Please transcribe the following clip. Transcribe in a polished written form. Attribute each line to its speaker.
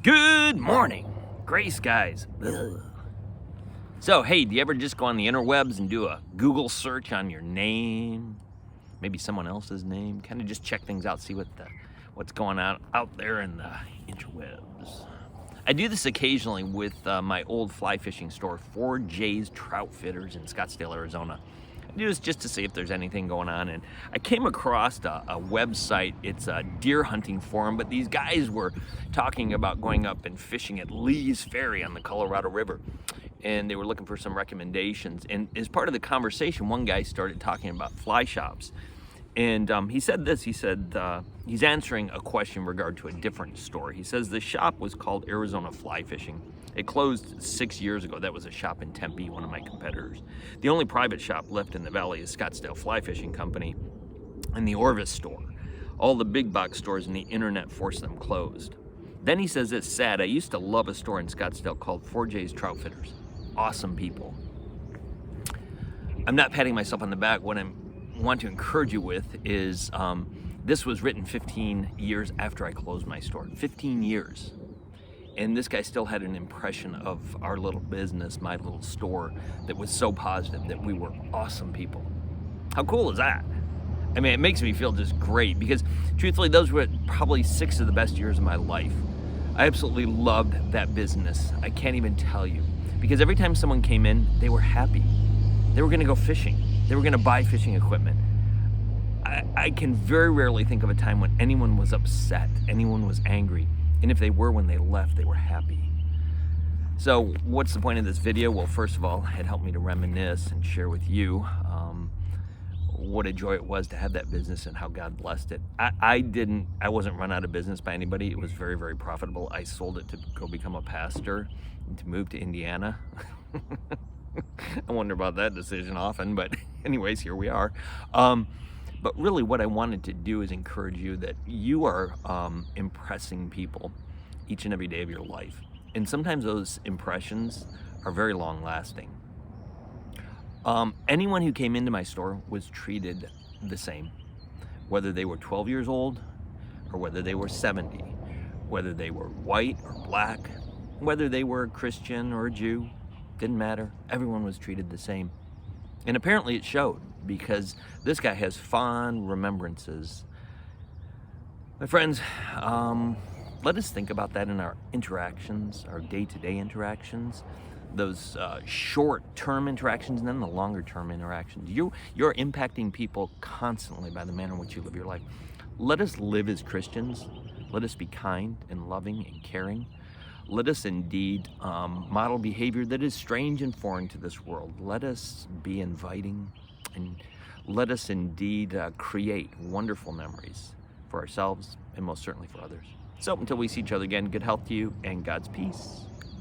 Speaker 1: Good morning, gray skies. Ugh. So, hey, do you ever just go on the interwebs and do a Google search on your name? Maybe someone else's name? Kind of just check things out, see what's going on out there in the interwebs. I do this occasionally with my old fly fishing store, 4J's Trout Fitters in Scottsdale, Arizona. I do this just to see if there's anything going on, and I came across a website. It's a deer hunting forum, but these guys were talking about going up and fishing at Lee's Ferry on the Colorado River, and they were looking for some recommendations. And as part of the conversation, one guy started talking about fly shops. And he said this, he said, he's answering a question in regard to a different store. He says the shop was called Arizona Fly Fishing. It closed 6 years ago. That was a shop in Tempe, one of my competitors. The only private shop left in the valley is Scottsdale Fly Fishing Company and the Orvis store. All the big box stores and the internet forced them closed. Then he says it's sad. I used to love a store in Scottsdale called 4J's Trout Fitters. Awesome people. I'm not patting myself on the back. What I want to encourage you with is this was written 15 years after I closed my store. 15 years. And this guy still had an impression of our little business, my little store, that was so positive, that we were awesome people. How cool is that? I mean, it makes me feel just great, because truthfully, those were probably 6 of the best years of my life. I absolutely loved that business. I can't even tell you. Because every time someone came in, they were happy. They were gonna go fishing. They were gonna buy fishing equipment. I can very rarely think of a time when anyone was upset, anyone was angry. And if they were, when they left, they were happy. So what's the point of this video? Well, first of all, it helped me to reminisce and share with you what a joy it was to have that business and how God blessed it. I wasn't run out of business by anybody. It was very, very profitable. I sold it to go become a pastor and to move to Indiana. I wonder about that decision often, but anyways, here we are. But really what I wanted to do is encourage you that you are impressing people each and every day of your life. And sometimes those impressions are very long lasting. Anyone who came into my store was treated the same, whether they were 12 years old or whether they were 70, whether they were white or black, whether they were a Christian or a Jew, didn't matter. Everyone was treated the same. And apparently it showed, because this guy has fond remembrances. My friends, let us think about that in our interactions, our day-to-day interactions, those short-term interactions, and then the longer-term interactions. You're impacting people constantly by the manner in which you live your life. Let us live as Christians. Let us be kind and loving and caring. Let us indeed model behavior that is strange and foreign to this world. Let us be inviting, and let us indeed create wonderful memories for ourselves and most certainly for others. So until we see each other again, good health to you and God's peace.